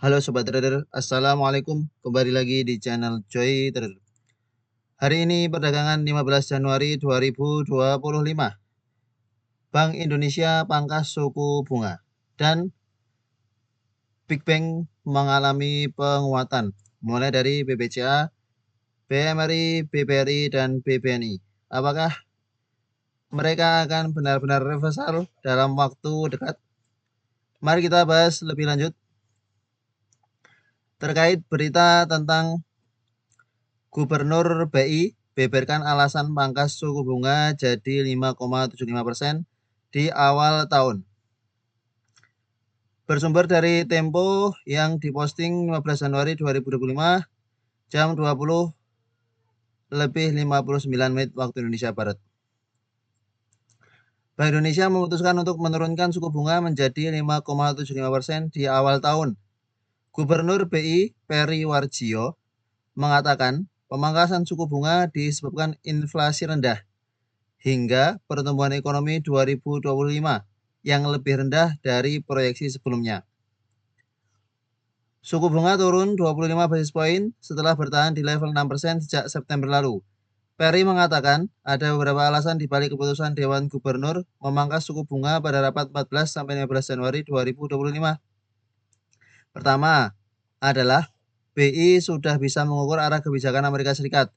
Halo Sobat Trader, Assalamualaikum. Kembali lagi di channel Joy Trader. Hari ini perdagangan 15 Januari 2025. Bank Indonesia pangkas suku bunga dan Big Bank mengalami penguatan mulai dari BBCA, BMRI, BBRI, dan BBNI. Apakah mereka akan benar-benar reversal dalam waktu dekat? Mari kita bahas lebih lanjut terkait berita tentang Gubernur BI beberkan alasan pangkas suku bunga jadi 5,75% di awal tahun. Bersumber dari Tempo yang diposting 15 Januari 2025 jam 20 lebih 59 menit waktu Indonesia Barat. Bank Indonesia memutuskan untuk menurunkan suku bunga menjadi 5,75% di awal tahun. Gubernur BI Peri Warjio mengatakan pemangkasan suku bunga disebabkan inflasi rendah hingga pertumbuhan ekonomi 2025 yang lebih rendah dari proyeksi sebelumnya. Suku bunga turun 25 basis poin setelah bertahan di level 6% sejak September lalu. Peri mengatakan ada beberapa alasan di balik keputusan Dewan Gubernur memangkas suku bunga pada rapat 14-15 Januari 2025. Pertama adalah BI sudah bisa mengukur arah kebijakan Amerika Serikat.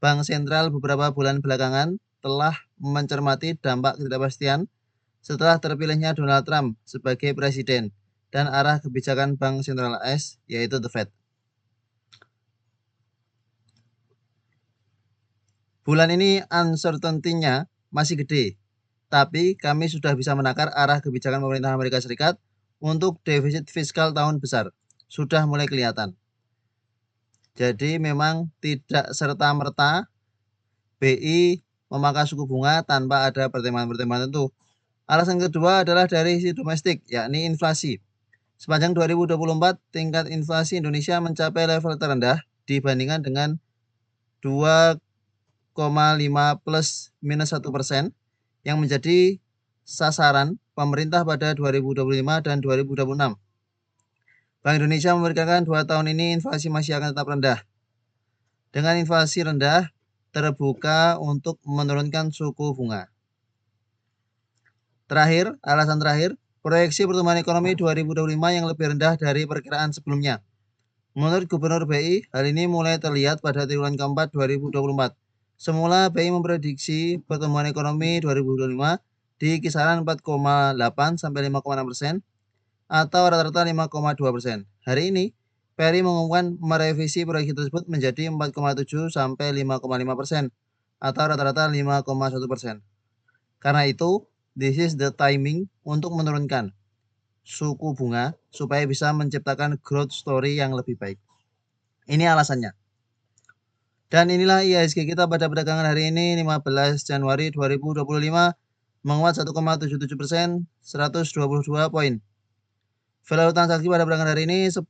Bank sentral beberapa bulan belakangan telah mencermati dampak ketidakpastian setelah terpilihnya Donald Trump sebagai presiden dan arah kebijakan Bank Sentral AS yaitu The Fed. Bulan ini uncertainty-nya masih gede, tapi kami sudah bisa menakar arah kebijakan pemerintah Amerika Serikat untuk defisit fiskal tahun besar. Sudah mulai kelihatan. Jadi memang tidak serta-merta BI memangkas suku bunga tanpa ada pertimbangan-pertimbangan tentu. Alasan kedua adalah dari sisi domestik, yakni inflasi. Sepanjang 2024, tingkat inflasi Indonesia mencapai level terendah dibandingkan dengan 2,5 plus minus 1% yang menjadi sasaran pemerintah pada 2025 dan 2026. Bank Indonesia memperkirakan 2 tahun ini inflasi masih akan tetap rendah. Dengan inflasi rendah, terbuka untuk menurunkan suku bunga. Alasan terakhir, proyeksi pertumbuhan ekonomi 2025 yang lebih rendah dari perkiraan sebelumnya. Menurut Gubernur BI, hal ini mulai terlihat pada triwulan keempat 2024. Semula BI memprediksi pertumbuhan ekonomi 2025 di kisaran 4,8 sampai 5,6% atau rata-rata 5,2%. Hari ini, Peri mengumumkan merevisi proyeksi tersebut menjadi 4,7 sampai 5,5% atau rata-rata 5,1%. Karena itu, this is the timing untuk menurunkan suku bunga supaya bisa menciptakan growth story yang lebih baik. Ini alasannya. Dan inilah IHSG kita pada perdagangan hari ini 15 Januari 2025 menguat 1,77%, 122 poin. Value transaksi pada perdagangan hari ini 10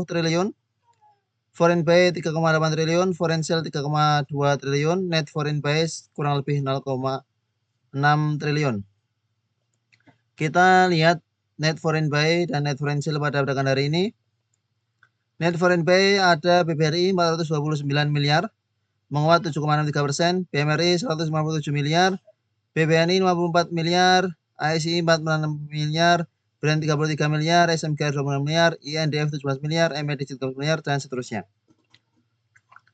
triliun. Foreign buy 3,8 triliun, foreign sell 3,2 triliun, net foreign buy kurang lebih 0,6 triliun. Kita lihat net foreign buy dan net foreign sell pada perdagangan hari ini. Net foreign buy ada BBRI 429 miliar, menguat 7,63%, BMRI 157 miliar, BBNI 54 miliar, ASI 46 miliar, Brand 33 miliar, SMK 26 miliar, INDF 17 miliar, MED 17 miliar, dan seterusnya.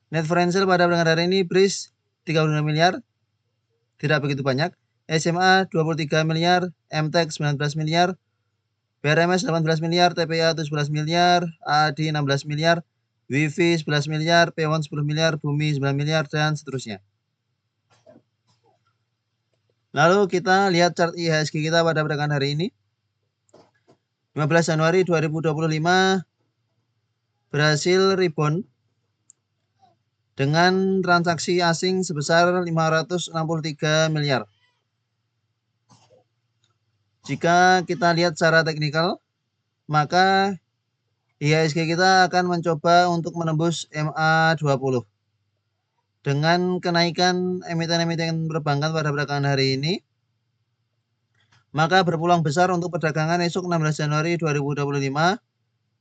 Net foreign sale pada perdagangan hari ini BRIS 32 miliar, tidak begitu banyak, SMA 23 miliar, MTEK 19 miliar, BRMS 18 miliar, TPA 17 miliar, AAD 16 miliar, WIFI 11 miliar, P1 10 miliar, Bumi 9 miliar, dan seterusnya. Lalu kita lihat chart IHSG kita pada perdagangan hari ini. 15 Januari 2025 berhasil rebound dengan transaksi asing sebesar 563 miliar. Jika kita lihat secara teknikal, maka IHSG kita akan mencoba untuk menembus MA20. Dengan kenaikan emiten-emiten perbankan pada perdagangan hari ini, maka berpeluang besar untuk perdagangan esok 16 Januari 2025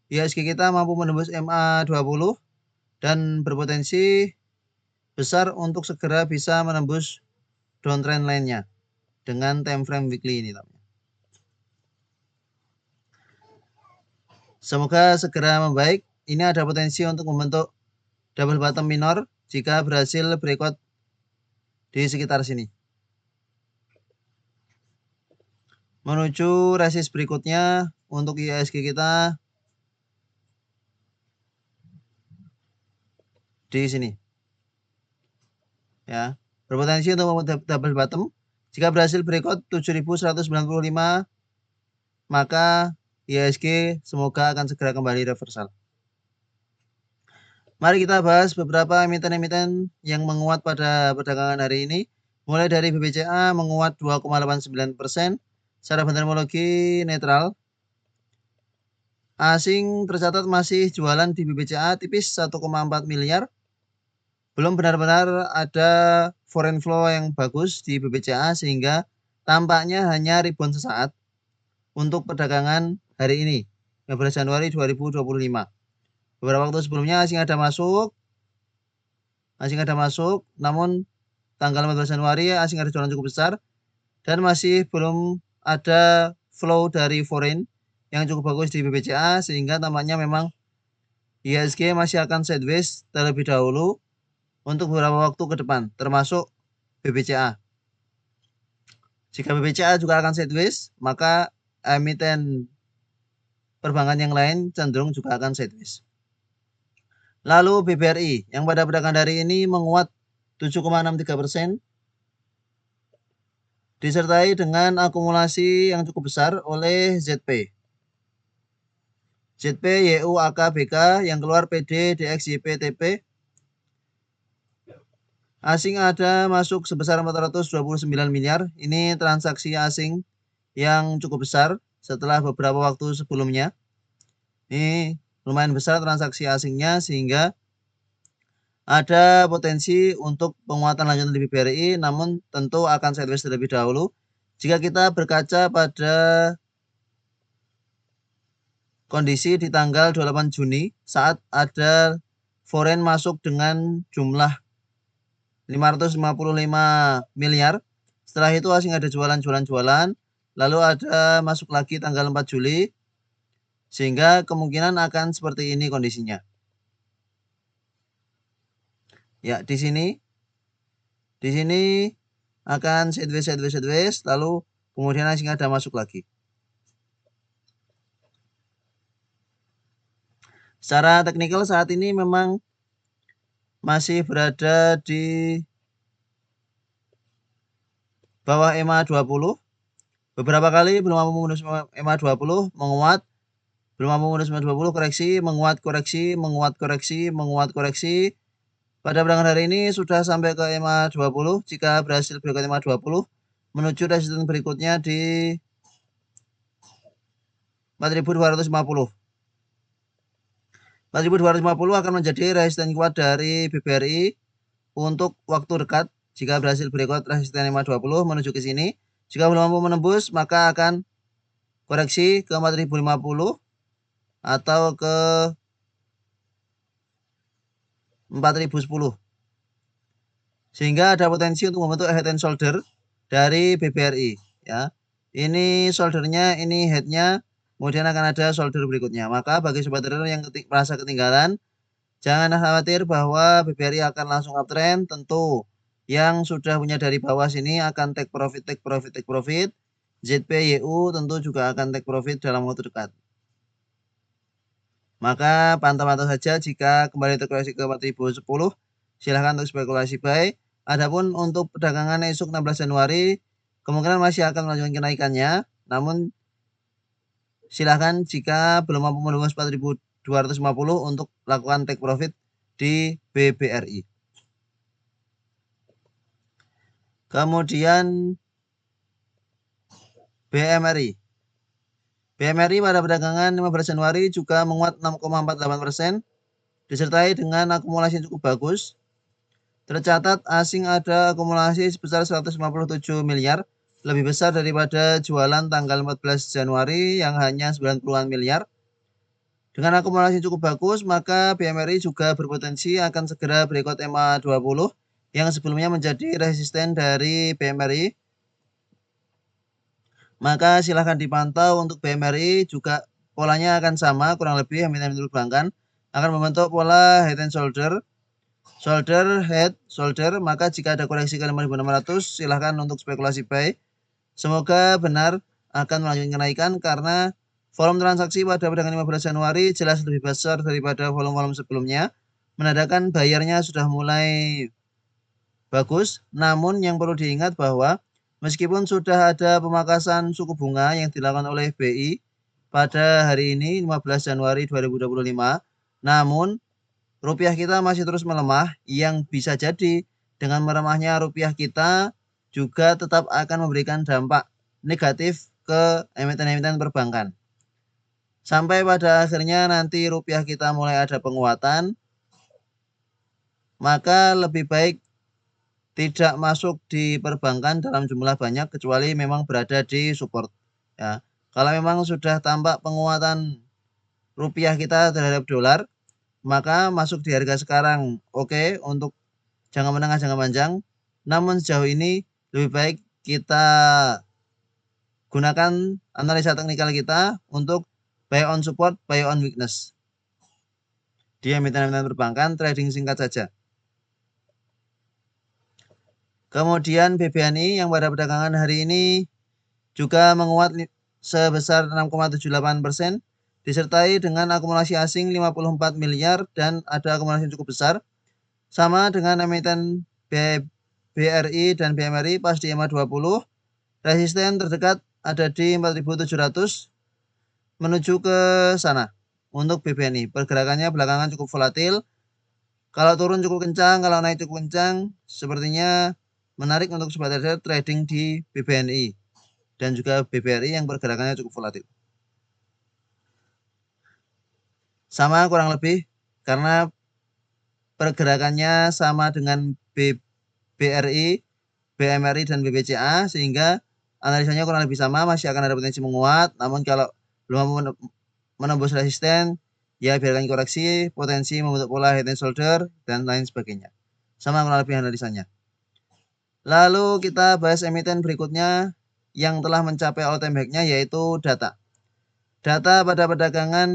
IHSG kita mampu menembus MA20 dan berpotensi besar untuk segera bisa menembus downtrend lainnya dengan time frame weekly ini. Semoga segera membaik. Ini ada potensi untuk membentuk double bottom minor jika berhasil breakout di sekitar sini. Menuju resist berikutnya untuk IHSG kita di sini. Ya, berpotensi untuk membentuk double bottom. Jika berhasil breakout 7195, maka IHSG semoga akan segera kembali reversal. Mari kita bahas beberapa emiten-emiten yang menguat pada perdagangan hari ini. Mulai dari BBCA menguat 2,89%, secara fundamental netral. Asing tercatat masih jualan di BBCA tipis 1,4 miliar. Belum benar-benar ada foreign flow yang bagus di BBCA sehingga tampaknya hanya rebound sesaat untuk perdagangan hari ini, 15 Januari 2025. Beberapa waktu sebelumnya asing ada masuk, namun tanggal 14 Januari asing ada jualan cukup besar dan masih belum ada flow dari foreign yang cukup bagus di BBCA sehingga tampaknya memang IHSG masih akan sideways terlebih dahulu untuk beberapa waktu ke depan, termasuk BBCA. Jika BBCA juga akan sideways, maka emiten perbankan yang lain cenderung juga akan sideways. Lalu BBRI yang pada perdagangan hari ini menguat 7,63%, disertai dengan akumulasi yang cukup besar oleh ZP, YU, AK, BK yang keluar PD, DX, YP, TP. Asing ada masuk sebesar 429 miliar. Ini transaksi asing yang cukup besar setelah beberapa waktu sebelumnya. Ini lumayan besar transaksi asingnya sehingga ada potensi untuk penguatan lanjutan di BBRI, namun tentu akan sideways terlebih dahulu. Jika kita berkaca pada kondisi di tanggal 28 Juni saat ada foreign masuk dengan jumlah 555 miliar. Setelah itu asing ada jualan, lalu ada masuk lagi tanggal 4 Juli, sehingga kemungkinan akan seperti ini kondisinya. Ya, di sini akan sideways, lalu kemudian asing ada masuk lagi. Secara teknikal saat ini memang masih berada di bawah MA20. Beberapa kali belum mampu menembus MA20, menguat, belum mampu menembus MA20, koreksi, menguat, koreksi. Pada perdagangan hari ini sudah sampai ke MA20. Jika berhasil breakout MA20, menuju resisten berikutnya di 4.250. 4.250 akan menjadi resisten kuat dari BBRI untuk waktu dekat. Jika berhasil breakout resisten MA20 menuju ke sini. Jika belum mampu menembus, maka akan koreksi ke 4.050 atau ke 4.010. Sehingga ada potensi untuk membentuk head and shoulder dari BBRI. Ya, ini shouldernya, ini headnya, kemudian akan ada shoulder berikutnya. Maka bagi sobat trader yang merasa ketinggalan, jangan khawatir bahwa BBRI akan langsung uptrend. Tentu yang sudah punya dari bawah sini akan take profit. ZP, YU tentu juga akan take profit dalam waktu dekat. Maka pantau-pantau saja jika kembali terkoreksi ke 4.010, silahkan untuk spekulasi buy. Adapun untuk perdagangan esok 16 Januari, kemungkinan masih akan melanjutkan kenaikannya. Namun silahkan jika belum mampu menembus 4.250 untuk lakukan take profit di BBRI. Kemudian BMRI. BMRI pada perdagangan 15 Januari juga menguat 6,48%, disertai dengan akumulasi yang cukup bagus. Tercatat asing ada akumulasi sebesar 157 miliar, lebih besar daripada jualan tanggal 14 Januari yang hanya 90-an miliar. Dengan akumulasi cukup bagus, maka BMRI juga berpotensi akan segera breakout MA20 yang sebelumnya menjadi resisten dari BMRI. Maka silahkan dipantau untuk BMRI juga polanya akan sama, kurang lebih emiten perbankan akan membentuk pola head and shoulder, head, shoulder. Maka jika ada koreksi ke 5.600, silahkan untuk spekulasi buy. Semoga benar akan melanjutkan kenaikan karena volume transaksi pada perdagangan 15 Januari jelas lebih besar daripada volume-volume sebelumnya, menandakan bayarnya sudah mulai bagus. Namun yang perlu diingat bahwa meskipun sudah ada pemangkasan suku bunga yang dilakukan oleh BI pada hari ini 15 Januari 2025, namun rupiah kita masih terus melemah yang bisa jadi dengan melemahnya rupiah kita juga tetap akan memberikan dampak negatif ke emiten-emiten perbankan. Sampai pada akhirnya nanti rupiah kita mulai ada penguatan, maka lebih baik tidak masuk di perbankan dalam jumlah banyak kecuali memang berada di support. Ya. Kalau memang sudah tampak penguatan rupiah kita terhadap dolar, maka masuk di harga sekarang oke untuk jangka menengah, jangka panjang. Namun sejauh ini lebih baik kita gunakan analisa teknikal kita untuk buy on support, buy on weakness. Di emiten-emiten perbankan trading singkat saja. Kemudian BBNI yang pada perdagangan hari ini juga menguat sebesar 6,78%, disertai dengan akumulasi asing 54 miliar dan ada akumulasi cukup besar. Sama dengan emiten BRI dan BMRI pas di EMA20, resisten terdekat ada di 4.700 menuju ke sana. Untuk BBNI, pergerakannya belakangan cukup volatil. Kalau turun cukup kencang, kalau naik cukup kencang, sepertinya menarik untuk sobat trader trading di BBNI dan juga BBRI yang pergerakannya cukup volatil. Sama kurang lebih karena pergerakannya sama dengan BRI, BMRI dan BBCA sehingga analisanya kurang lebih sama, masih akan ada potensi menguat. Namun kalau belum menembus resisten, ya biarkan koreksi, potensi membentuk pola head and shoulder dan lain sebagainya. Sama kurang lebih analisanya. Lalu kita bahas emiten berikutnya yang telah mencapai all time high-nya yaitu data. Data pada perdagangan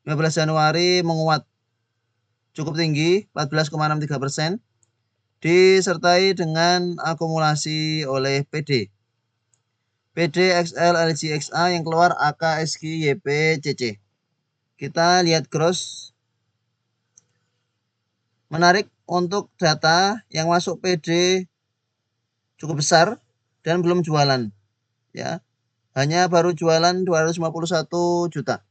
15 Januari menguat cukup tinggi 14,63%, disertai dengan akumulasi oleh PD, XL, LG, XA yang keluar AK, SG, YP, CC. Kita lihat gross. Menarik untuk data yang masuk PD cukup besar dan belum jualan. Ya, hanya baru jualan 251 juta.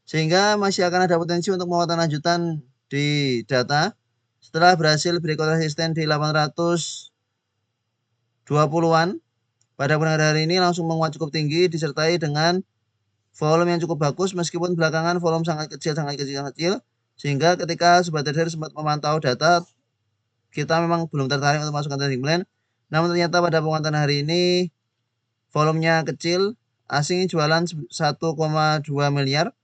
Sehingga masih akan ada potensi untuk penguatan lanjutan di data setelah berhasil breakout resisten di 820-an. Pada perdagangan hari ini langsung menguat cukup tinggi disertai dengan volume yang cukup bagus meskipun belakangan volume sangat kecil. Sehingga ketika sobat trader sempat memantau data, kita memang belum tertarik untuk masukkan trading plan. Namun ternyata pada penguatan hari ini volumenya kecil, asing jualan 1,2 miliar.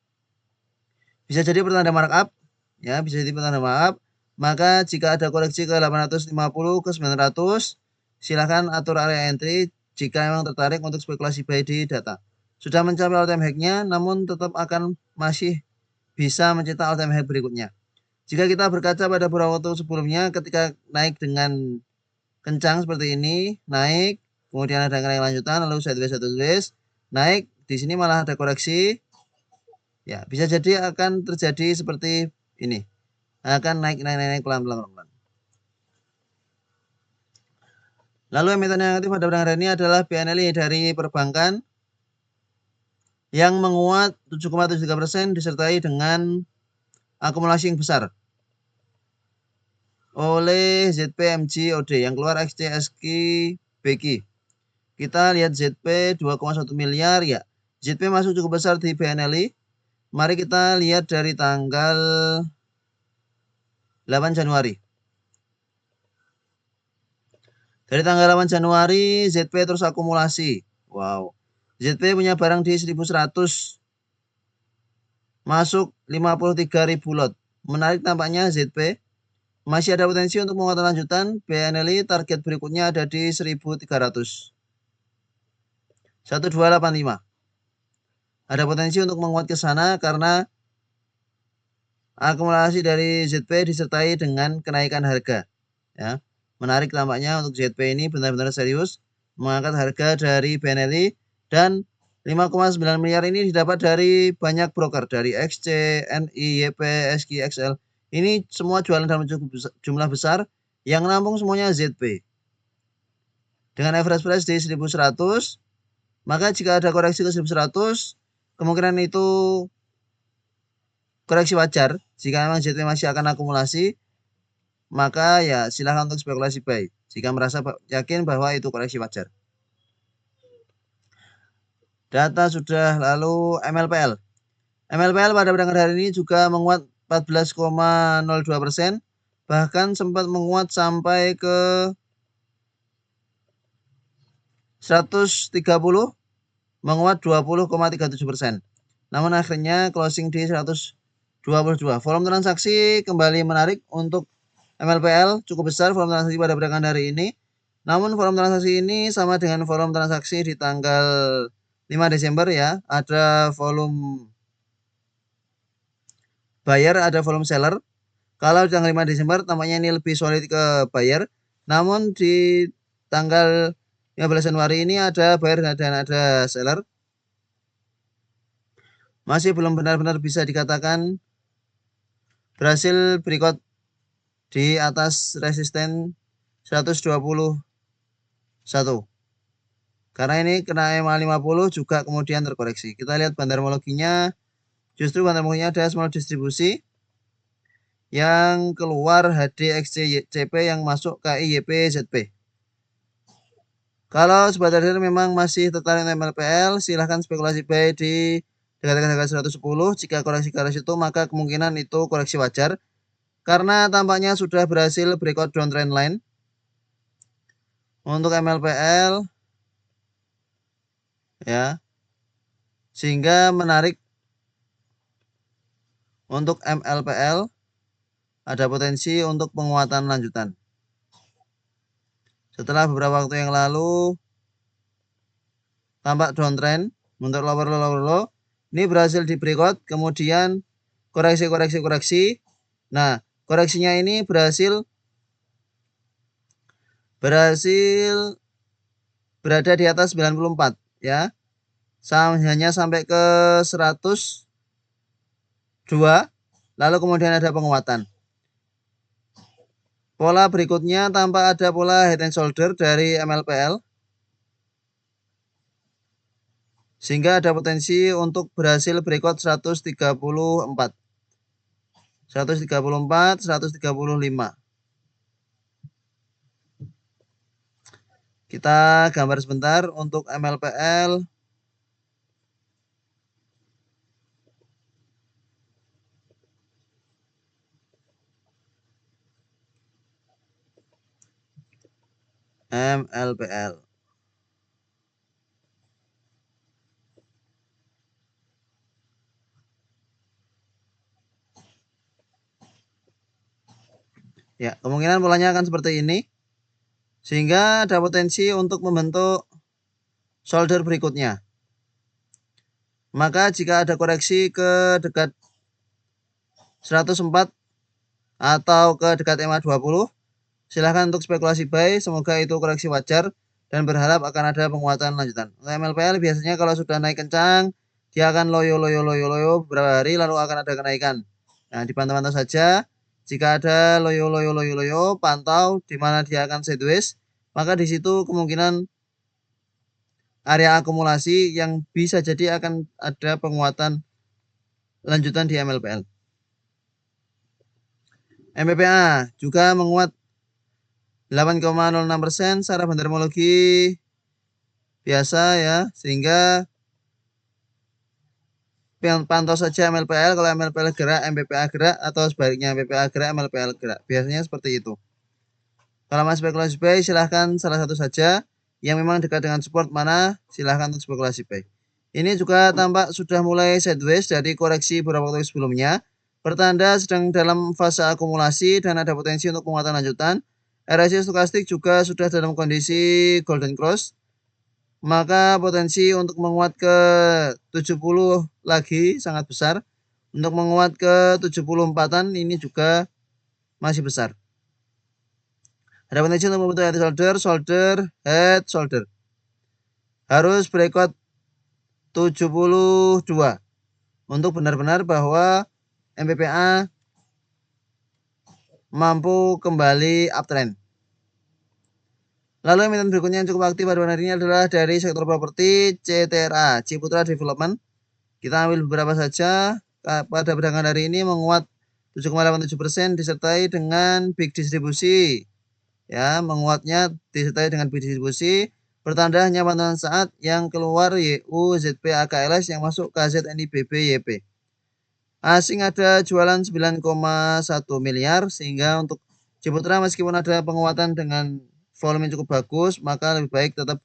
Bisa jadi pertanda markup, ya bisa jadi pertanda markup. Maka jika ada koreksi ke 850 ke 900, silakan atur area entry jika memang tertarik untuk spekulasi buy di data. Sudah mencapai all time high-nya, namun tetap akan masih bisa mencetak all time high berikutnya. Jika kita berkaca pada beberapa waktu sebelumnya ketika naik dengan kencang seperti ini, naik, kemudian ada kenaikan lanjutan, lalu sideways, naik, di sini malah ada koreksi. Ya, bisa jadi akan terjadi seperti ini. Akan naik pelan-pelan. Lalu emiten yang aktif pada perdagangan hari ini adalah BNLI dari perbankan yang menguat 7,73% disertai dengan akumulasi yang besar oleh ZP, MG, OD yang keluar XC, SQ, BQ. Kita lihat ZP 2,1 miliar ya. ZP masuk cukup besar di BNLI. Mari kita lihat dari tanggal 8 Januari. Dari tanggal 8 Januari ZP terus akumulasi. Wow. ZP punya barang di 1100. masuk 53.000 lot. Menarik tampaknya ZP. Masih ada potensi untuk penguatan lanjutan. BNLI target berikutnya ada di 1.300. 1285. Ada potensi untuk menguat ke sana karena akumulasi dari ZP disertai dengan kenaikan harga. Ya, menarik tampaknya untuk ZP ini benar-benar serius mengangkat harga dari BNLI, dan 5,9 miliar ini didapat dari banyak broker, dari XC, NI, YP, SQ, XL. Ini semua jualan dalam jumlah besar yang nampung semuanya ZP. Dengan average price di 1.100, maka jika ada koreksi ke 1.100, kemungkinan itu koreksi wajar. Jika memang ZP masih akan akumulasi, maka ya silahkan untuk spekulasi buy jika merasa yakin bahwa itu koreksi wajar. Data sudah, lalu MLPL. MLPL pada perdagangan hari ini juga menguat 14,02%, bahkan sempat menguat sampai ke 130, menguat 20,37%. Namun akhirnya closing di 122. Volume transaksi kembali menarik untuk MLPL, cukup besar volume transaksi pada perdagangan hari ini. Namun volume transaksi ini sama dengan volume transaksi di tanggal 5 Desember ya. Ada volume buyer, ada volume seller. Kalau di tanggal 5 Desember tampaknya ini lebih solid ke buyer. Namun di tanggal 15 Januari ini ada buyer dan ada seller. Masih belum benar-benar bisa dikatakan berhasil breakout di atas resisten 121. Karena ini kena EMA 50 juga kemudian terkoreksi. Kita lihat bandarmologinya. Justru bandarmologinya ada small distribusi yang keluar HDXCP yang masuk KIYP ZP. Kalau sobat trader memang masih tertarik MLPL, silahkan spekulasi buy di dekat harga 110. Jika koreksi ke arah situ, maka kemungkinan itu koreksi wajar karena tampaknya sudah berhasil breakout downtrend line. Untuk MLPL ya, sehingga menarik untuk MLPL ada potensi untuk penguatan lanjutan. Setelah beberapa waktu yang lalu tampak downtrend untuk lower low, ini berhasil di breakout, kemudian koreksi. Nah, koreksinya ini berhasil berada di atas 94 ya. Hanya sampai ke 102, lalu kemudian ada penguatan. Pola berikutnya tampak ada pola head and shoulder dari MLPL, sehingga ada potensi untuk berhasil breakout 134, 135. Kita gambar sebentar untuk MLPL. MLPL. Ya, kemungkinan polanya akan seperti ini. Sehingga ada potensi untuk membentuk shoulder berikutnya. Maka jika ada koreksi ke dekat 104 atau ke dekat EMA 20, silahkan untuk spekulasi buy. Semoga itu koreksi wajar dan berharap akan ada penguatan lanjutan. Untuk MLPL biasanya kalau sudah naik kencang, dia akan loyo beberapa hari lalu akan ada kenaikan. Nah, dipantau-pantau saja. Jika ada loyo, pantau di mana dia akan sideways, maka di situ kemungkinan area akumulasi yang bisa jadi akan ada penguatan lanjutan di MLPL. MPPA juga menguat 8,06% secara bandarmologi biasa ya, sehingga pantau saja MLPL. Kalau MLPL gerak, MPPA gerak, atau sebaliknya MPPA gerak, MLPL gerak. Biasanya seperti itu. Kalau masih spekulasi buy, silahkan salah satu saja yang memang dekat dengan support mana, silahkan untuk spekulasi buy. Ini juga tampak sudah mulai sideways dari koreksi beberapa waktu sebelumnya, pertanda sedang dalam fase akumulasi dan ada potensi untuk penguatan lanjutan. RSI stokastik juga sudah dalam kondisi golden cross, maka potensi untuk menguat ke 70 lagi sangat besar. Untuk menguat ke 74-an ini juga masih besar. Ada potensi untuk membentuk head shoulder, shoulder, head, shoulder. Harus breakout 72 untuk benar-benar bahwa MPPA mampu kembali uptrend. Lalu emiten berikutnya yang cukup aktif pada hari ini adalah dari sektor properti CTRA, Ciputra Development. Kita ambil beberapa saja. Pada perdagangan hari ini menguat 7,87% disertai dengan big distribusi. Ya, menguatnya disertai dengan big distribusi. Pertanda hanya pantauan saat yang keluar YU, ZP, AKLS yang masuk KZNI, BB, YP. Asing ada jualan 9,1 miliar sehingga untuk Ciputra meskipun ada penguatan dengan volume yang cukup bagus, maka lebih baik tetap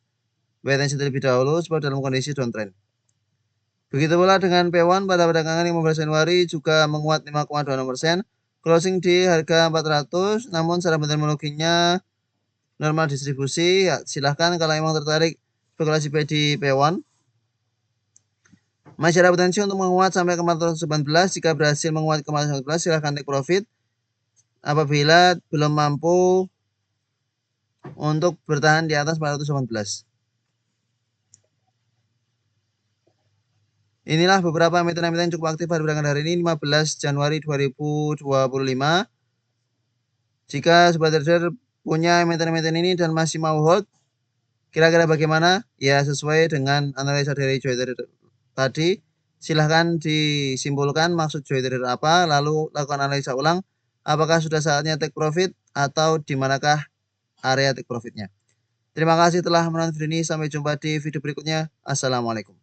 wait and see terlebih dahulu sebab dalam kondisi downtrend. Begitu pula dengan P1 pada perdagangan 15 Januari juga menguat 5,26%, closing di harga 400, namun secara metodologinya normal distribusi. Ya, silahkan kalau memang tertarik spekulasi di P1. Masih ada potensi untuk menguat sampai ke 419. Jika berhasil menguat ke 419, silahkan take profit. Apabila belum mampu untuk bertahan di atas 418. Inilah beberapa emiten-emiten yang cukup aktif pada perdagangan hari ini 15 Januari 2025. Jika sobat trader punya emiten-emiten ini dan masih mau hold, kira-kira bagaimana? Ya sesuai dengan analisa dari Joy Trader tadi. Silahkan disimpulkan maksud Joy Trader apa, lalu lakukan analisa ulang. Apakah sudah saatnya take profit atau di manakah area take profitnya. Terima kasih telah menonton video ini. Sampai jumpa di video berikutnya. Assalamualaikum.